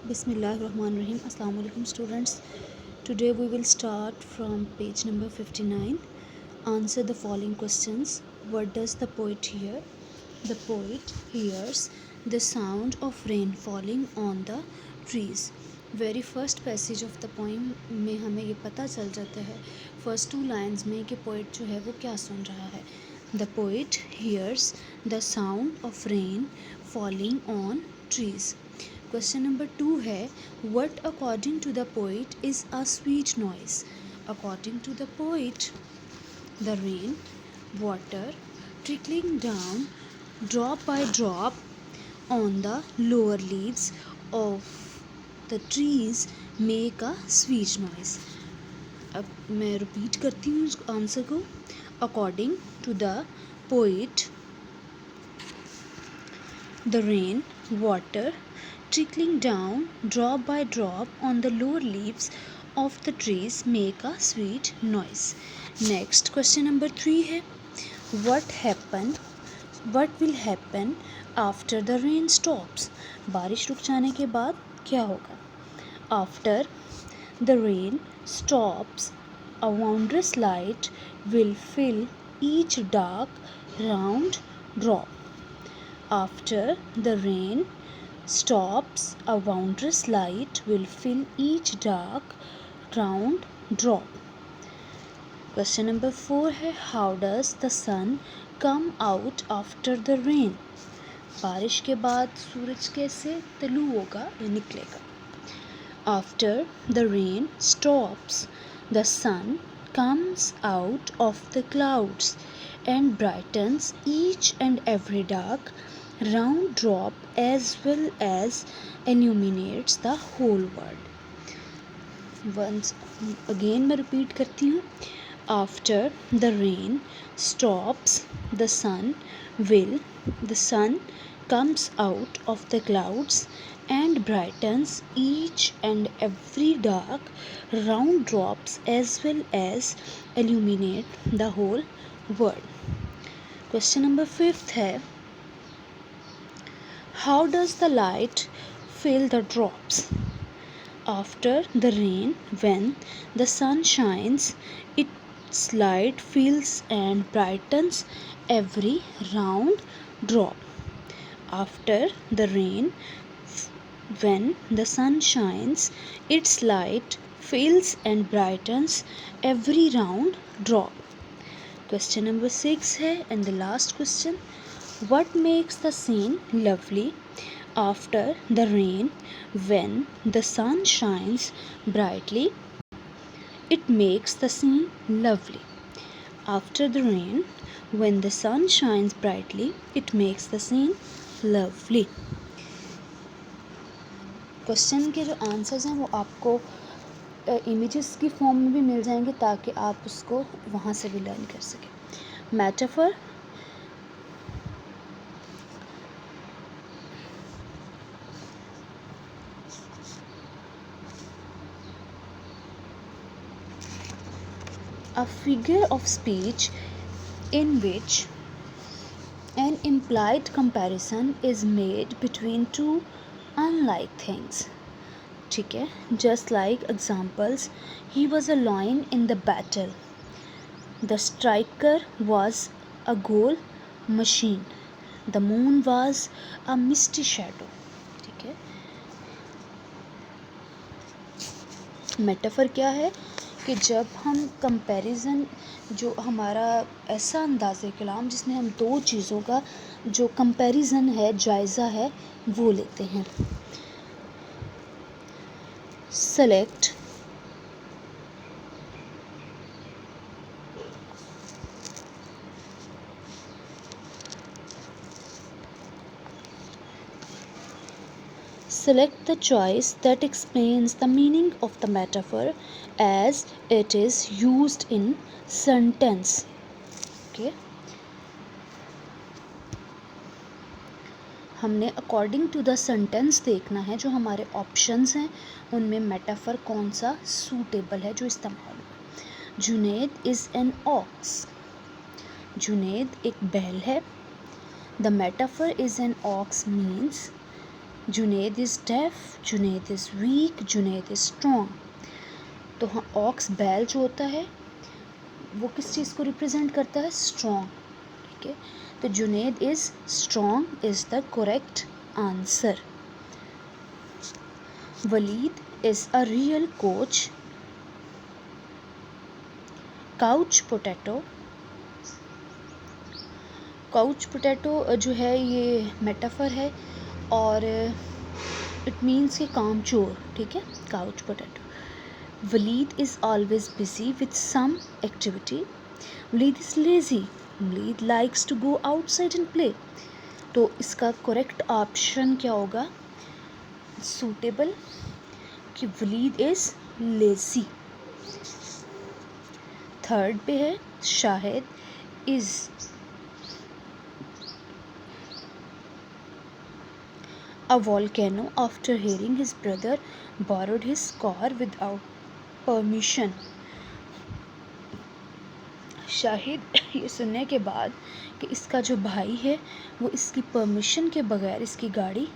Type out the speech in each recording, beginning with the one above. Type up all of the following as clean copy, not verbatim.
Bismillahirrahmanirrahim. Assalamu alaikum students. Today we will start from page number 59. Answer the following questions. What does the poet hear? The poet hears the sound of rain falling on the trees. Very first passage of the poem में हमें ये पता चल जाता है first two lines में कि poet जो है वो क्या सुन रहा है. The poet hears the sound of rain falling on trees. Question number 2 है what according to the poet is a sweet noise? According to the poet, the rain water trickling down drop by drop on the lower leaves of the trees make a sweet noise. अब मैं repeat करती हूँ इस answer को. According to the poet, the rain water trickling down drop by drop on the lower leaves of the trees make a sweet noise. Next question number 3 है what will happen after the rain stops? बारिश रुक जाने के बाद क्या होगा? After the rain stops, a wondrous light will fill each dark round drop. After the rain stops, a wondrous light will fill each dark round drop. Question number 4 है how does the sun come out after the rain? बारिश के बाद सूरज कैसे तलू होगा या निकलेगा? After the rain stops, the sun comes out of the clouds and brightens each and every dark round drop as well as illuminates the whole world. Once again मैं repeat करती हूँ. After the rain stops, the sun comes out of the clouds and brightens each and every dark round drops as well as illuminate the whole world. Question number 5 है how does the light fill the drops? After the rain, when the sun shines, its light fills and brightens every round drop. After the rain, when the sun shines, its light fills and brightens every round drop. Question number 6 है and the last question. What makes the scene lovely? After the rain, when the sun shines brightly, it makes the scene lovely. After the rain, when the sun shines brightly, it makes the scene lovely. Question के जो answers हैं वो आपको images की form में भी मिल जाएंगे ताकि आप उसको वहाँ से भी लर्न कर सकें. Metaphor a figure of speech in which an implied comparison is made between two unlike things. ठीक है. Just like examples, he was a lion in the battle. The striker was a goal machine. The moon was a misty shadow. ठीक है. Metaphor क्या है कि जब हम comparison जो हमारा ऐसा अंदाज़े कलाम जिसमें हम दो चीज़ों का जो कंपैरिजन है जायज़ा है वो लेते हैं. Select Select the choice that explains the meaning of the metaphor as it is used in sentence. Okay. हमने अकॉर्डिंग टू द सेंटेंस देखना है. जो हमारे ऑप्शंस हैं उनमें मेटाफर कौन सा सूटेबल है जो इस्तेमाल हुआ. Junaid is an ox. Junaid एक बैल है. The metaphor is an ox means Junaid is deaf, Junaid is weak, Junaid is strong. तो हाँ, ऑक्स बैल जो होता है वो किस चीज़ को रिप्रेजेंट करता है? स्ट्रॉन्ग। ठीक है, तो Junaid is strong is the correct answer. Waleed is a real coach. Couch potato, couch potato जो है ये मेटाफर है और इट मीन्स कि कामचोर। ठीक है, couch potato. Waleed is always busy with some activity. Waleed is lazy, Waleed likes to go outside and play. तो इसका करेक्ट ऑप्शन क्या होगा? सूटेबल, कि वलीद इज़ लेज़ी। थर्ड पे है Shahid is a volcano after hearing his brother borrowed his car without permission. Shahid ये सुनने के बाद कि इसका जो भाई है वो इसकी परमिशन के बगैर इसकी गाड़ी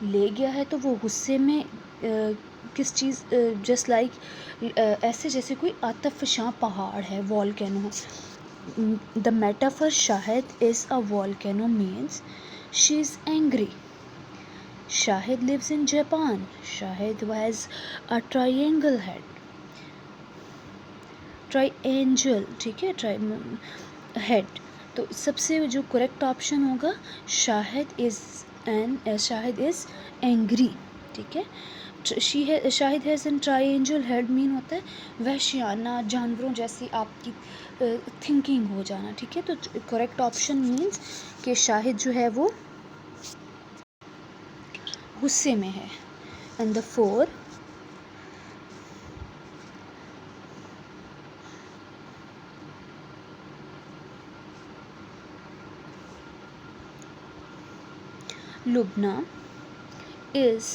ले गया है, तो वो गुस्से में किस चीज़, जस्ट लाइक ऐसे जैसे कोई आतफशां पहाड़ है, volcano. The metaphor Shahid is a volcano means she is angry. Shahid lives in Japan, Shahid has a triangle head, triangle. ठीक है, हेड। तो सबसे जो करेक्ट ऑप्शन होगा शाहिद इज़ एंग्री। ठीक है, Shahid has an triangle head mean होता है वहशियाना, जानवरों जैसी आपकी थिंकिंग हो जाना। ठीक है, तो करेक्ट ऑप्शन मीन्स कि शाहिद जो है वो गुस्से में है। And the 4 Lubna is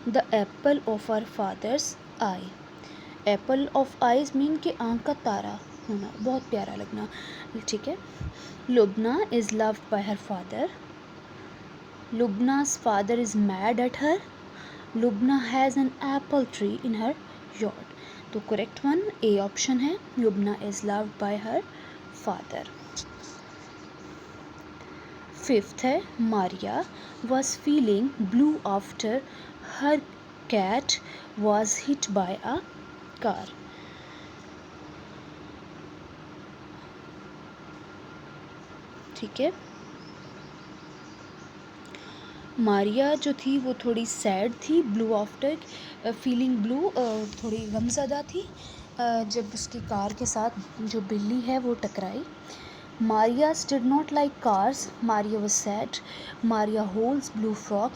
the apple of our father's eye. Apple of eyes mean कि आँख का तारा होना, बहुत प्यारा लगना। ठीक है, Lubna is loved by her father. Lubna's father is mad at her. Lubna has an apple tree in her yard. तो करेक्ट वन ए ऑप्शन है, Lubna is loved by her father. Fifth है Maria was feeling blue after her cat was hit by a car. ठीक है, मारिया जो थी वो थोड़ी sad थी, ब्लू आफ्टर फीलिंग ब्लू, थोड़ी गमज़दा थी जब उसकी कार के साथ जो बिल्ली है वो टकराई। Maria did not like cars, Maria was sad, Maria holds blue frock.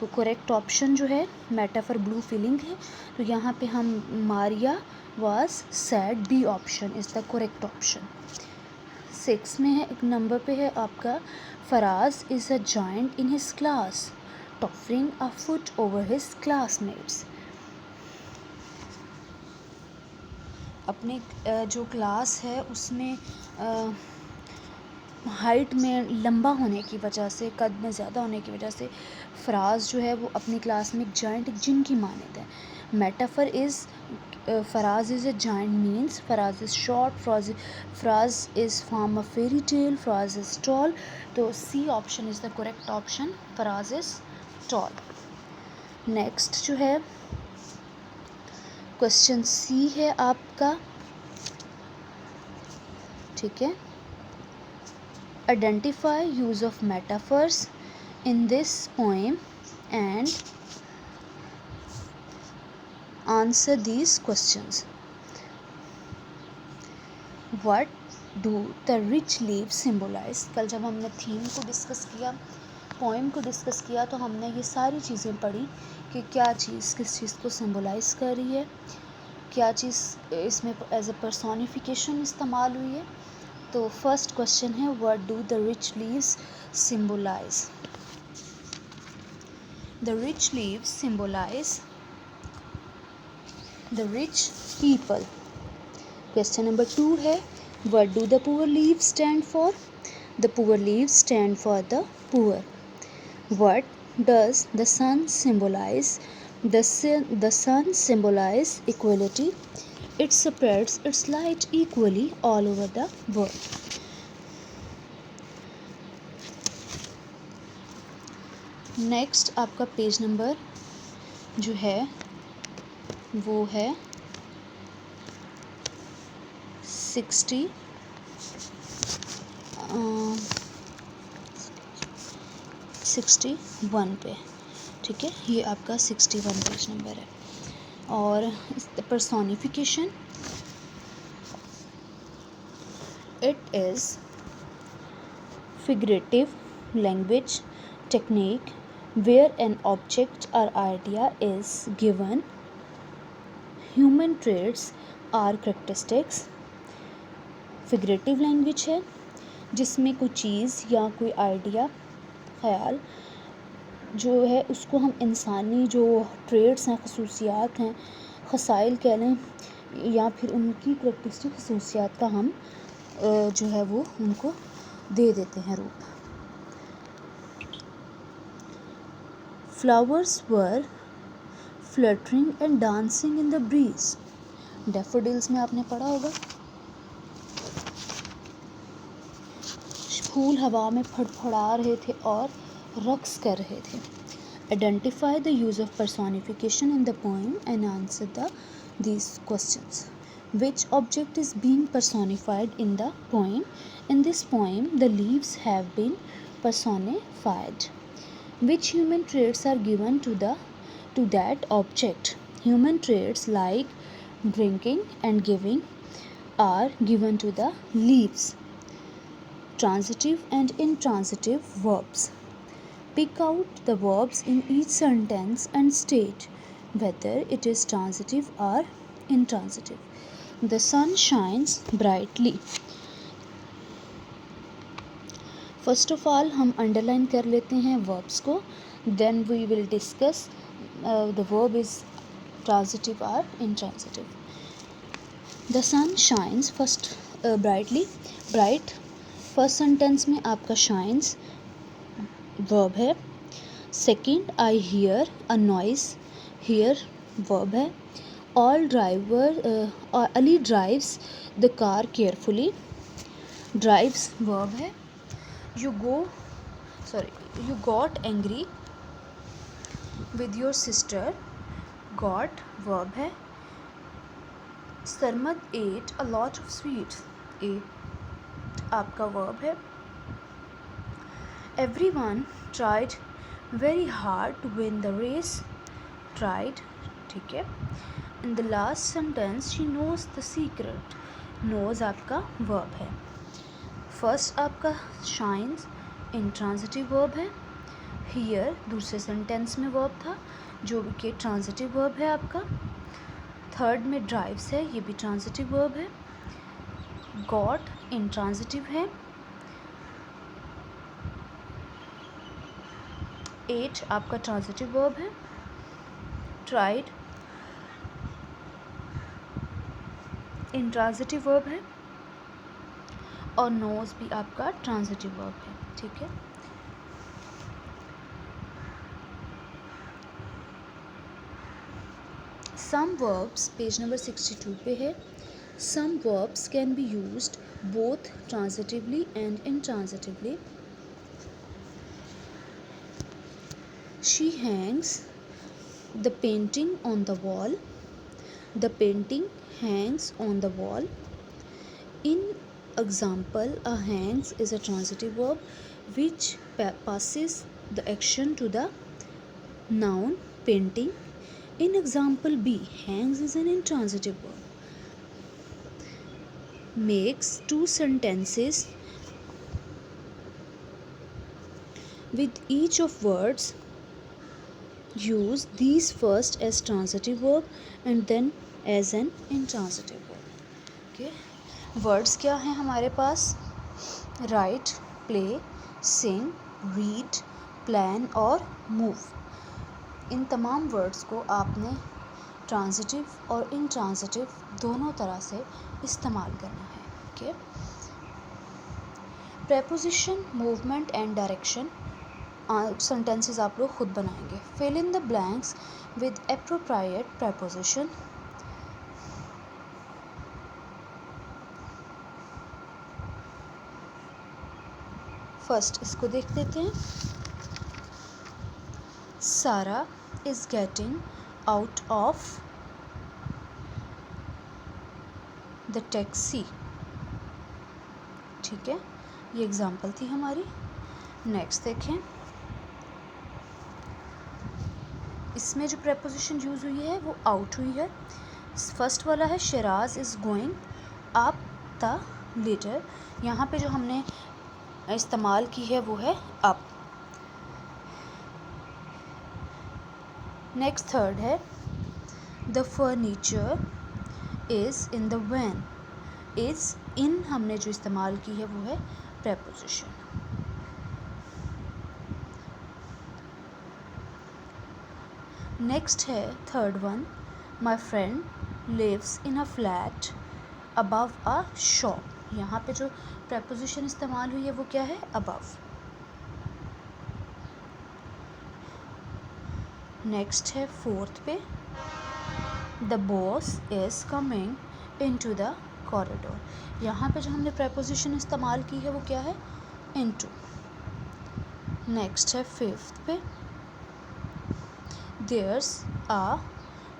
तो करेक्ट ऑप्शन जो है मेटाफर ब्लू फीलिंग है, तो यहाँ पे हम Maria was sad, B option is the correct option. 6 में है, एक नंबर पे है आपका Faraz is a giant in his class, towering a foot over his classmates. अपने जो क्लास है उसमें हाइट में लंबा होने की वजह से, कद में ज़्यादा होने की वजह से फराज जो है वो अपनी क्लास में एक जायंट, एक जिन की मानद है। Metaphor is Faraz is a giant means Faraz is short, Faraz is from a fairy tale, Faraz is tall. तो C option is the correct option, Faraz is tall. Next जो है क्वेश्चन सी है आपका। ठीक है, identify use of metaphors in this poem and answer these questions. What do the rich leaves symbolize? कल जब हमने थीम को डिस्कस किया, पोएम को डिस्कस किया, तो हमने ये सारी चीज़ें पढ़ी कि क्या चीज़ किस चीज़ को सिम्बोलाइज कर रही है, क्या चीज़ इसमें एज अ पर्सोनिफिकेशन इस्तेमाल हुई है। तो फर्स्ट क्वेश्चन है what do the rich leaves symbolise? The rich leaves symbolise the rich people. Question number 2 है what do the poor leaves stand for? The poor leaves stand for the poor. What does the sun symbolize? The sun symbolize equality. It spreads its light equally all over the world. Next आपका page number जो है वो है 61 पे, ठीक है, ये आपका 61 पेज नंबर है। और personification, it is figurative language technique where an object or idea is given human traits or characteristics। Figurative language है जिसमें कोई चीज़ या कोई आइडिया, ख्याल जो है उसको हम इंसानी जो ट्रेड्स हैं, खसूसियात हैं, खसाइल कह लें, या फिर उनकी करैक्टरिस्टिक खसूसियात का हम जो है वो उनको दे देते हैं रूप। Flowers were fluttering and dancing in the breeze। Daffodils में आपने पढ़ा होगा, फूल हवा में फड़फड़ा रहे थे और रक्स कर रहे थे। Identify the use of personification in the poem and answer these questions. Which object is being personified in the poem? In this poem, the leaves have been personified. Which human traits are given to that object? Human traits like drinking and giving are given to the leaves. Transitive and intransitive verbs. Pick out the verbs in each sentence and state whether it is transitive or intransitive. The sun shines brightly. First of all हम underline कर लेते हैं verbs को, then we will discuss the verb is transitive और intransitive. The sun shines first brightly, bright first sentence में आपका shines verb है। Second, I hear a noise, hear verb है। Ali drives the car carefully, drives verb है। You got angry with your sister, got verb है। Sarmad ate a lot of sweets, ate आपका verb है। Everyone tried very hard to win the race, tried, ठीक है। In the last sentence, she knows the secret, knows आपका verb है। First आपका shines intransitive verb है। Here दूसरे sentence में वर्ब था जो कि ट्रांजिटिव वर्ब है आपका। थर्ड में ड्राइव्स है, ये भी ट्रांजिटिव वर्ब है। गॉट इंट्रांजिटिव है। एट आपका ट्रांजिटिव वर्ब है। ट्राइड इंट्रांजिटिव वर्ब है और नोज भी आपका ट्रांजिटिव वर्ब है, ठीक है। सम वर्ब्स पेज नंबर 62 पे है। Some verbs can be used both transitively and intransitively. She hangs the painting on the wall, the painting hangs on the wall. In example, a hangs is a transitive verb which passes the action to the noun painting. In example B, hangs is an intransitive verb. Makes two sentences with each of words. Use these first as transitive verb and then as an intransitive verb. Okay. Words क्या हैं हमारे पास? Right, play, सिंग, read, plan और move. इन तमाम words को आपने transitive और intransitive दोनों तरह से इस्तेमाल करना है, okay. Preposition, movement and direction. Sentences आप लोग खुद बनाएंगे. Fill in the blanks with appropriate preposition. First इसको देख लेते हैं. Sara is getting out of the taxi. ठीक है, ये एग्जाम्पल थी हमारी. नेक्स्ट देखें, इसमें जो प्रेपोजिशन यूज़ हुई है वो आउट हुई है. फर्स्ट वाला है Sheraz is going up the ladder. यहाँ पे जो हमने इस्तेमाल की है वो है अप. नेक्स्ट थर्ड है the furniture is in the van. Is in हमने जो इस्तेमाल की है वो है प्रेपोजिशन. नेक्स्ट है third one, my friend lives in a flat above a shop. यहाँ पे जो प्रेपोजिशन इस्तेमाल हुई है वो क्या है, अबव. नेक्स्ट है फोर्थ पे, the boss is coming into the corridor. यहाँ पे जो हमने प्रेपोजिशन इस्तेमाल की है वो क्या है, इनटू. नेक्स्ट है फिफ्थ पे, there's a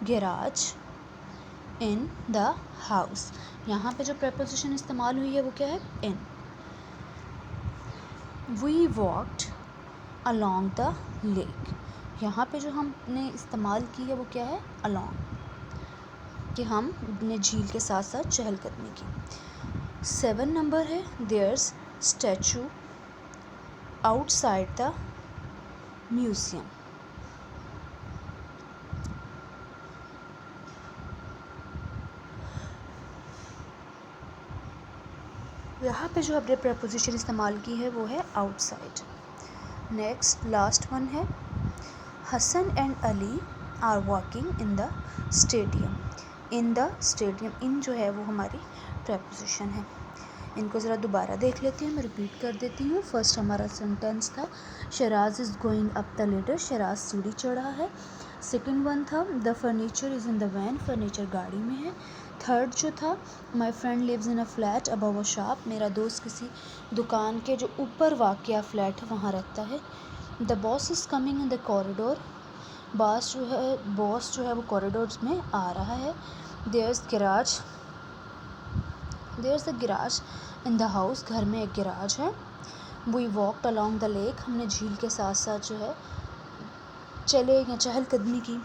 garage in the house. यहाँ पे जो प्रेपोजिशन इस्तेमाल हुई है वो क्या है, in. We walked along the lake. यहाँ पे जो हमने इस्तेमाल की है वो क्या है, अलोंग, कि हम अपने झील के साथ साथ चहलकदमी की. 7 नंबर है, there's statue outside the museum. यहाँ पे जो हमने प्रेपोजिशन इस्तेमाल की है वो है आउटसाइड. नेक्स्ट लास्ट वन है, Hasan and Ali are walking in the stadium. In the stadium, in जो है वो हमारी प्रेपोजिशन है. इनको ज़रा दोबारा देख लेते हैं, मैं रिपीट कर देती हूँ. फर्स्ट हमारा सेंटेंस था Sheraz is going up the ladder. Sheraz सीढ़ी चढ़ा है. सेकंड वन था the furniture is in the van. Furniture गाड़ी में है. थर्ड जो था my friend lives in a flat above a shop. मेरा दोस्त किसी दुकान के जो ऊपर वाक़या फ्लैट है वहाँ रहता है. The boss is coming in the corridor. Boss जो है वो कॉरिडोर्स में आ रहा है. There's the garage in the house. घर में एक गिराज है. We walked along the lake. हमने झील के साथ साथ जो है चले या चहलकदमी की.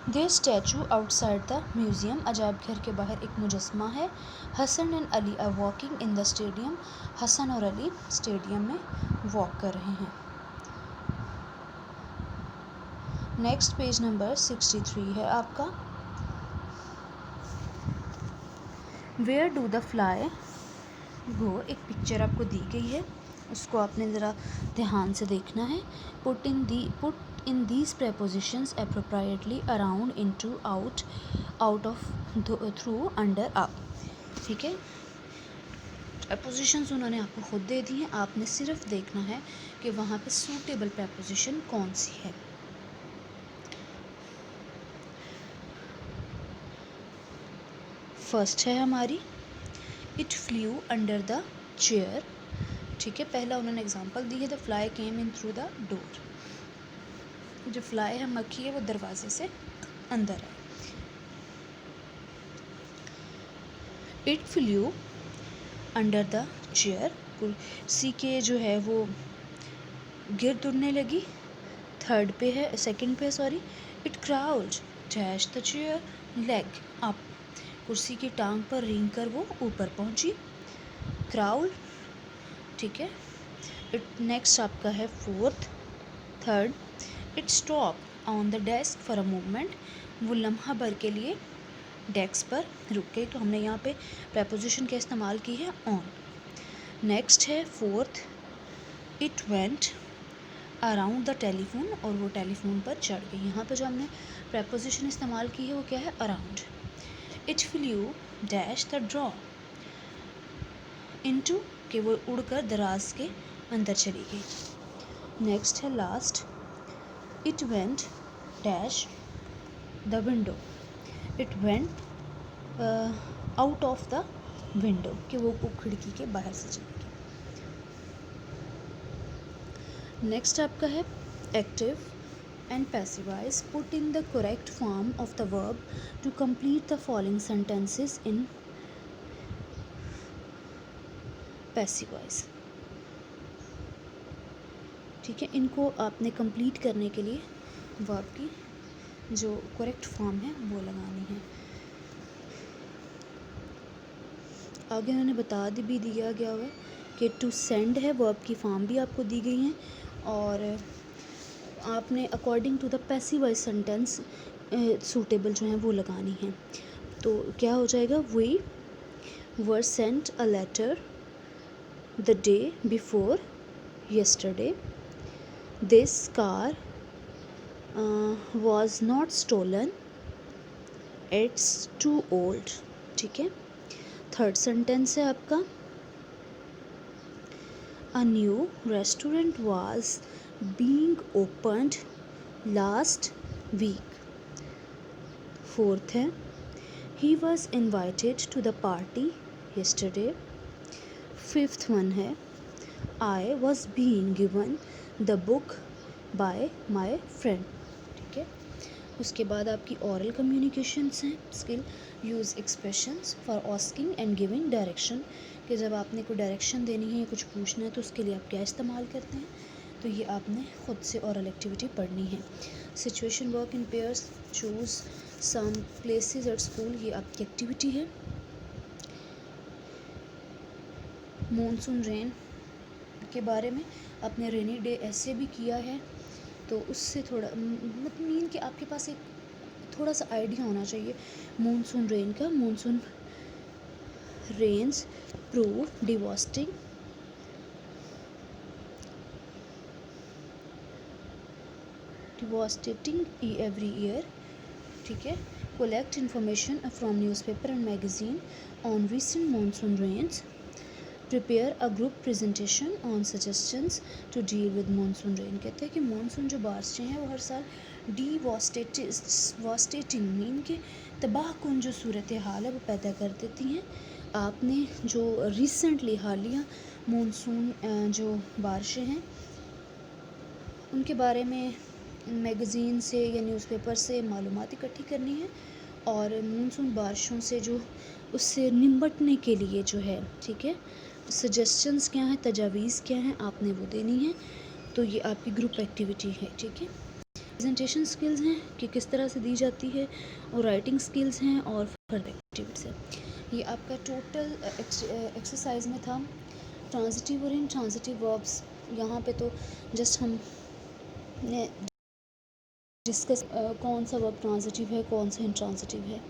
There statue outside the museum. अजायब घर के बाहर एक मुजस्मा है. Hasan and Ali are walking in the stadium. Hasan और अली स्टेडियम में वॉक कर रहे हैं. नेक्स्ट पेज नंबर 63 है आपका. वेयर डू द फ्लाई गो. एक पिक्चर आपको दी गई है, उसको आपने ज़रा ध्यान से देखना है. Put in these prepositions appropriately around, into, out, out of, through, under, up. ठीक है, प्रेपोजिशंस उन्होंने आपको खुद दे दी हैं. आपने सिर्फ देखना है कि वहाँ पे सूटेबल प्रेपोजिशन कौन सी है. फर्स्ट है हमारी it flu under the chair. ठीक है, पहला उन्होंने एग्जांपल दी है the fly came in through the door. जो फ्लाई है, मक्खी है, वो दरवाजे से अंदर है. It flu under the chair. कुर्सी के जो है वो गिर्द उड़ने लगी. थर्ड पे है, सेकंड पे sorry, it crawled dash the chair leg up. कुर्सी की टांग पर रेंग कर वो ऊपर पहुंची. क्राउल. ठीक है, इट नेक्स्ट आपका है third, it stop on the desk for a moment. वो लम्हा भर के लिए डेस्क पर रुक गई. तो हमने यहाँ पे प्रेपोजिशन क्या इस्तेमाल की है, ऑन. नेक्स्ट है fourth, it went around the telephone. और वो टेलीफोन पर चढ़ गई. यहाँ पे जो हमने प्रेपोजिशन इस्तेमाल की है वो क्या है, around. It flu dash the draw into, कि वो उड़कर दराज के अंदर चली गई. नेक्स्ट है last, it went dash the window, it went out of the window, कि वो खिड़की के बाहर से चली गई। नेक्स्ट आपका है active and passive voice, put in the correct form of the verb to complete the following sentences in passive voice. ठीक है, इनको आपने कंप्लीट करने के लिए वर्ब की जो करेक्ट फॉर्म है वो लगानी है। आगे उन्होंने बता भी दिया गया हुआ है कि टू सेंड है, वर्ब की फॉर्म भी आपको दी गई हैं और आपने according to the passive voice sentence suitable जो हैं वो लगानी है। तो क्या हो जाएगा, we were sent a letter the day before yesterday, this car was not stolen, it's too old। ठीक है, थर्ड सेंटेंस है आपका, a new restaurant was being opened last week। Fourth है, he was invited to the party yesterday। Fifth one है, I was being given the book by my friend। ठीक है, उसके बाद आपकी ओरल कम्युनिकेशंस हैं skill, use expressions for asking and giving direction, कि जब आपने कोई डायरेक्शन देनी है या कुछ पूछना है तो उसके लिए आप क्या इस्तेमाल करते हैं, तो ये आपने ख़ुद से ओरल एक्टिविटी पढ़नी है। Situation work in pairs, choose some places at school, ये आपकी एक्टिविटी है। मॉनसून रेन के बारे में आपने रेनी डे ऐसे भी किया है, तो उससे थोड़ा मतलब मीन कि आपके पास एक थोड़ा सा आइडिया होना चाहिए मॉनसून रेन का। Monsoon rains prove devastating every year. ठीक है, collect information from newspaper and magazine on recent monsoon rains, prepare a group presentation on suggestions to deal with monsoon rain. कहते हैं कि मॉनसून जो बारिशें हैं वो हर साल डिवास्टेटिंग मीन के तबाह कुन जो सूरत हाल है वो पैदा कर देती हैं। आपने जो रिसेंटली हालिया मॉनसून जो बारिशें हैं उनके बारे में मैगज़ीन से या न्यूज़पेपर से मालूमात इकट्ठी करनी है और मॉनसून बारिशों से जो उससे निपटने के लिए जो है, ठीक है, सजेशंस क्या हैं, तजावीज़ क्या हैं, आपने वो देनी है। तो ये आपकी ग्रुप एक्टिविटी है। ठीक है, प्रेजेंटेशन स्किल्स हैं कि किस तरह से दी जाती है, और राइटिंग स्किल्स हैं और फर्दर एक्टिविटीज़ है। ये आपका टोटल एक्सरसाइज में था। ट्रांजिटिव और इनट्रांजिटिव वर्ब्स, यहाँ पे तो जस्ट हमने डिस्कस कौन सा वर्ब ट्रांजिटिव है, कौन सा इनट्रांजिटिव है।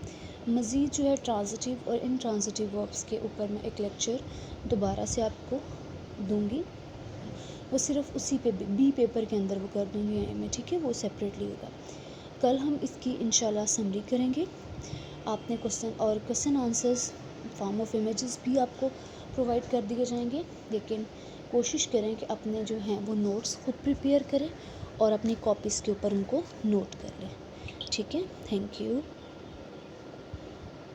मज़ीद जो है ट्रांजिटिव और इनट्रांजिटिव वर्ब्स के ऊपर मैं एक लेक्चर दोबारा से आपको दूंगी, वो सिर्फ उसी पे बी पेपर के अंदर वो कर दूंगी मैं। ठीक है, वो सेपरेटली होगा। कल हम इसकी इंशाल्लाह समरी करेंगे। आपने question answers form of images भी आपको प्रोवाइड कर दिए जाएंगे, लेकिन कोशिश करें कि अपने जो हैं वो नोट्स खुद प्रिपेयर करें और अपनी कॉपीज़ के ऊपर उनको नोट कर लें। ठीक है, थैंक यू।